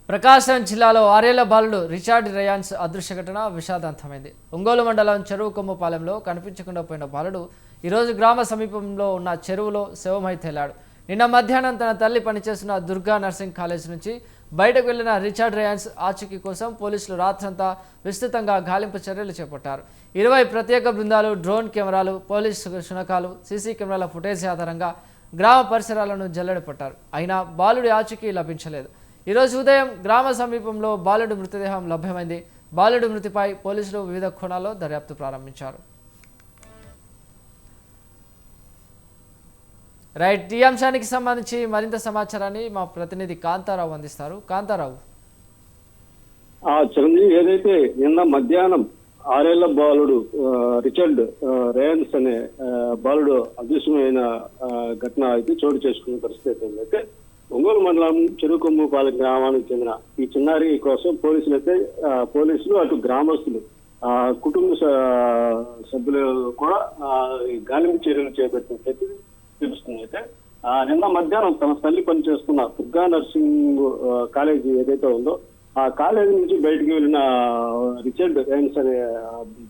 ప్రకాశం జిల్లాలో 6 ఏళ్ల బాలుడు రిచార్డ్ రేయాన్స్ అదృశ్య ఘటన విషాదాంతమైంది. ఒంగోలు మండలం చెరువు కొమ్మపాలెంలో కనిపించకుండా పోయిన బాలుడు ఈరోజు గ్రామ సమీపంలో ఉన్న చెరువులో శవమై తేలాడు. నిన్న మధ్యాహ్నం తన తల్లి పనిచేస్తున్న దుర్గా నర్సింగ్ కాలేజ్ నుంచి బయటకు వెళ్లిన రిచార్డ్ రేయాన్స్ ఆచూకీ కోసం పోలీసులు రాత్రంతా విస్తృతంగా గాలింపు చర్యలు చేపట్టారు. 20 ప్రత్యేక బృందాలు, డ్రోన్ కెమెరాలు, పోలీసు శునకాలు, సీసీ కెమెరాల ఫుటేజ్ ఆధారంగా గ్రామ పరిసరాలను జల్లెడ పట్టారు. అయినా బాలుడి ఆచూకీ లభించలేదు. ఈరోజు ఉదయం గ్రామ సమీపంలో బాలుడి మృతదేహం లభ్యమైంది. బాలుడి మృతిపై పోలీసులు వివిధ కోణాల్లో దర్యాప్తు ప్రారంభించారు. రైట్, ఈ అంశానికి సంబంధించి మరింత సమాచారాన్ని మా ప్రతినిధి కాంతారావు అందిస్తారు. కాంతారావు, చిరంజీవి, ఏదైతే నిన్న మధ్యాహ్నం 6 ఏళ్ల బాలుడు రిచర్డ్ రేయన్స్ అనే బాలుడు అదృశ్యమైన ఘటన అయితే చోటు చేసుకున్న పరిస్థితి అయితే ఒంగోలు మండలం చెరువుకొమ్మపాలెం గ్రామానికి చెందిన ఈ చిన్నారి కోసం పోలీసులు అటు గ్రామస్తులు కుటుంబ సభ్యులు కూడా గాలింపు చర్యలు చేపట్టినట్లయితే తెలుస్తుంది. అయితే నిన్న మధ్యాహ్నం తన తల్లి పనిచేస్తున్న దుర్గా నర్సింగ్ కాలేజీ ఏదైతే ఉందో ఆ కాలేజీ నుంచి బయటకు వెళ్ళిన రిచర్డ్ రేయన్స్ అనే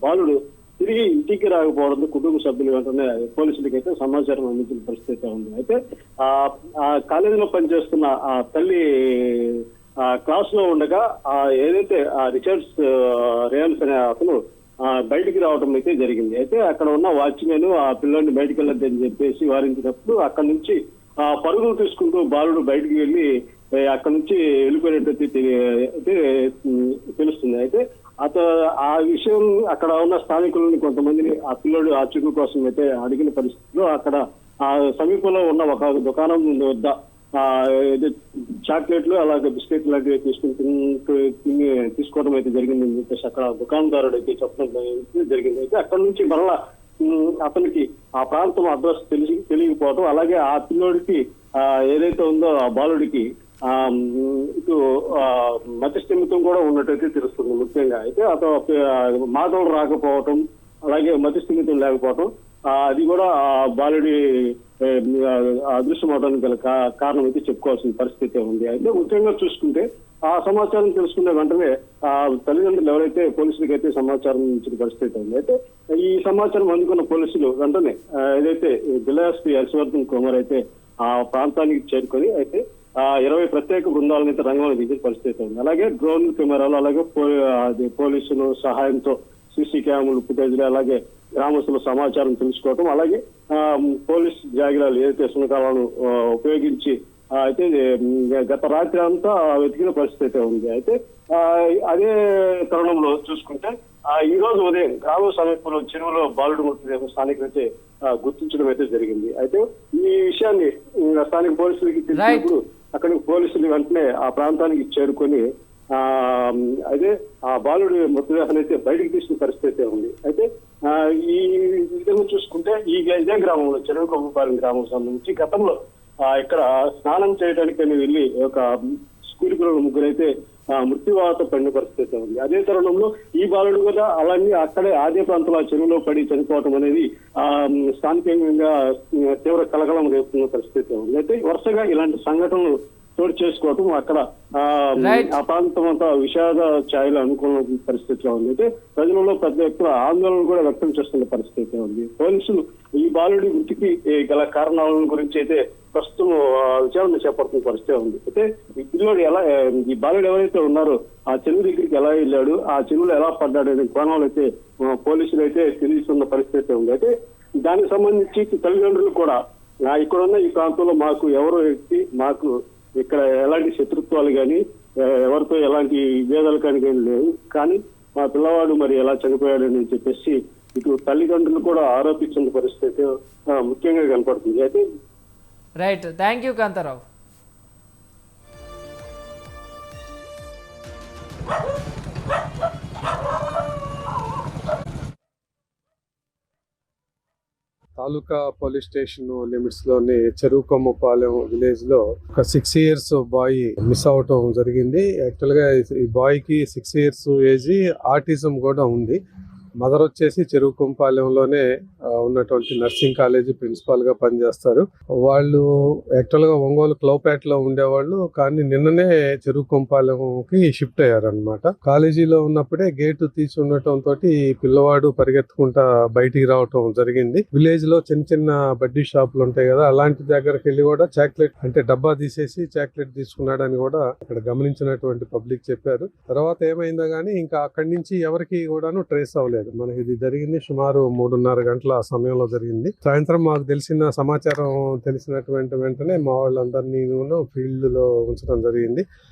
బాలుడు తిరిగి ఇంటికి రాకపోవడంతో కుటుంబ సభ్యులు వెంటనే పోలీసులకి అయితే సమాచారం అందించిన పరిస్థితి ఉంది. అయితే ఆ కాలేజీలో పనిచేస్తున్న ఆ తల్లి క్లాస్ లో ఉండగా ఏదైతే ఆ రిచర్డ్స్ రేయన్స్ అనే అతను బయటికి రావడం అయితే జరిగింది. అయితే అక్కడ ఉన్న వాచ్మెన్ ఆ పిల్లల్ని బయటికి వెళ్ళొద్దని చెప్పేసి వారించినప్పుడు అక్కడ నుంచి పరుగులు తీసుకుంటూ బాలుడు బయటికి వెళ్ళి అక్కడ నుంచి వెళ్ళిపోయినట్టు తెలుస్తుంది. అయితే ఆ విషయం అక్కడ ఉన్న స్థానికులని కొంతమందిని ఆ పిల్లడు ఆచూకీ కోసం అయితే అడిగిన పరిస్థితిలో అక్కడ ఆ సమీపంలో ఉన్న ఒక దుకాణం వద్ద చాక్లెట్లు అలాగే బిస్కెట్లు లాంటివి తీసుకోవడం అయితే జరిగిందని చెప్పేసి అక్కడ దుకాణదారుడు అయితే చెప్పడం జరిగింది. అయితే అక్కడ నుంచి మరలా అతనికి ఆ ప్రాంతం అడ్రస్ తెలియకపోవడం, అలాగే ఆ పిల్లోడికి ఏదైతే ఉందో ఆ బాలుడికి ఇటు మతిస్థిమితం కూడా ఉన్నట్టయితే తెలుస్తుంది. ముఖ్యంగా అయితే అతను మాటలు రాకపోవటం, అలాగే మతిస్థిమితం లేకపోవటం, అది కూడా ఆ బాలుడి అదృశ్యం అవడానికి గల కారణం అయితే చెప్పుకోవాల్సిన పరిస్థితి ఉంది. అయితే ముఖ్యంగా చూసుకుంటే ఆ సమాచారం తెలుసుకునే వెంటనే ఆ తల్లిదండ్రులు ఎవరైతే పోలీసులకి అయితే సమాచారం ఇచ్చిన పరిస్థితి ఉంది. అయితే ఈ సమాచారం అందుకున్న పోలీసులు వెంటనే ఏదైతే జిల్లా ఎస్పీ హర్షవర్ధన్ కుమార్ అయితే ఆ ప్రాంతానికి చేరుకొని అయితే 20 ప్రత్యేక బృందాలను అయితే రంగంలో దిగిన పరిస్థితి ఉంది. అలాగే డ్రోన్ కెమెరాలు, అలాగే పోలీసుల సహాయంతో సీసీ కెమెరాలు ఫుటేజ్లు, అలాగే గ్రామస్తుల సమాచారం తెలుసుకోవటం, అలాగే పోలీస్ జాగిరాలు ఏదైతే సునకాలను ఉపయోగించి అయితే గత రాత్రి అంతా వెతికిన పరిస్థితి ఉంది. అయితే అదే తరుణంలో చూసుకుంటే ఈ రోజు ఉదయం గ్రామ సమీపంలో చెరువులో బాలుడు మృతదేహం స్థానికులైతే గుర్తించడం అయితే జరిగింది. అయితే ఈ విషయాన్ని స్థానిక పోలీసులకి తెలిసినప్పుడు అక్కడికి పోలీసులు వెంటనే ఆ ప్రాంతానికి చేరుకొని అయితే ఆ బాలుడి మృతదేహాన్ని అయితే బయటకు తీసిన పరిస్థితి ఉంది. అయితే ఈ విధంగా చూసుకుంటే ఇదే గ్రామంలో చెరువుకొమ్మపాలెం గ్రామం సంబంధించి గతంలో ఇక్కడ స్నానం చేయడానికి వెళ్ళి ఒక స్కూల్ పిల్లలు ముగ్గురైతే మృత్యువాత పడిన పరిస్థితి ఉంది. అదే తరుణంలో ఈ బాలుడు కూడా అలాగే అక్కడే అదే ప్రాంతంలో చెరువులో పడి చనిపోవటం అనేది స్థానికంగా తీవ్ర కలకలం రేపుతున్న పరిస్థితి ఉంది. అయితే వరుసగా ఇలాంటి సంఘటనలు చోటు చేసుకోవటం అక్కడ ఆ ప్రాంతం అంతా విషాద ఛాయలు అనుకున్న పరిస్థితిలో ఉంది. అయితే ప్రజలలో పెద్ద ఎత్తున ఆందోళన కూడా వ్యక్తం చేస్తున్న పరిస్థితి ఉంది. పోలీసులు ఈ బాలుడి మృతికి గల కారణాల గురించి అయితే ప్రస్తుతం విచారణ చేపడుతున్న పరిస్థితి ఉంది. అయితే ఈ పిల్లోడు ఈ బాలుడు ఎవరైతే ఉన్నారో ఆ చెరువు దగ్గరికి ఎలా వెళ్ళాడు, ఆ చెరువులో ఎలా పడ్డాడు అనే కోణాలు అయితే పోలీసులు అయితే తెలియస్తున్న పరిస్థితి ఉంది. అయితే దానికి సంబంధించి తల్లిదండ్రులు కూడా ఇక్కడ ఉన్న ఈ ప్రాంతంలో మాకు ఎవరో వ్యక్తి మాకు ఇక్కడ ఎలాంటి శత్రుత్వాలు కానీ ఎవరితో ఎలాంటి విభేదాలు కానీ లేవు, కానీ మా పిల్లవాడు మరి ఎలా చనిపోయాడని చెప్పేసి ఇటు తల్లిదండ్రులు కూడా ఆరోపించిన పరిస్థితి ముఖ్యంగా కనపడుతుంది. అయితే right, thank you Kantharao. Taluka police station limits లోని చెరువుకొమ్మపాలెం విలేజ్ లో ఒక 6 years బాయ్ మిస్ అవటం జరిగింది. యాక్చువల్ గా ఈ బాయ్ కి 6 years ఏజ్, ఆటిజం కూడా ఉంది. మదర్ వచ్చేసి చెరువుకొంపాలెంలోనే ఉన్నటువంటి నర్సింగ్ కాలేజీ ప్రిన్సిపాల్ గా పనిచేస్తారు. వాళ్ళు యాక్చువల్ గా ఒంగోలు క్లౌపేటలో ఉండేవాళ్ళు, కానీ నిన్ననే చెరువుకొంపాలెంకి షిఫ్ట్ అయ్యారనమాట. కాలేజీలో ఉన్నప్పుడే గేటు తీసి ఉండటం తోటి పిల్లవాడు పరిగెత్తుకుంటా బయటికి రావటం జరిగింది. విలేజ్ లో చిన్న చిన్న బడ్డీ షాపులు ఉంటాయి కదా, అలాంటి దగ్గరికి వెళ్ళి కూడా చాక్లెట్ అంటే డబ్బా తీసేసి చాక్లెట్ తీసుకున్నాడని కూడా అక్కడ గమనించినటువంటి పబ్లిక్ చెప్పారు. తర్వాత ఏమైందో గానీ ఇంకా అక్కడి నుంచి ఎవరికి కూడాను ట్రేస్ అవ్వలేదు. మనకి ఇది జరిగింది సుమారు 3:30 గంటల ఆ సమయంలో జరిగింది. సాయంత్రం మాకు తెలిసిన సమాచారం తెలిసినటువంటి వెంటనే మా వాళ్ళందరినీ ఫీల్డ్ లో ఉంచడం జరిగింది.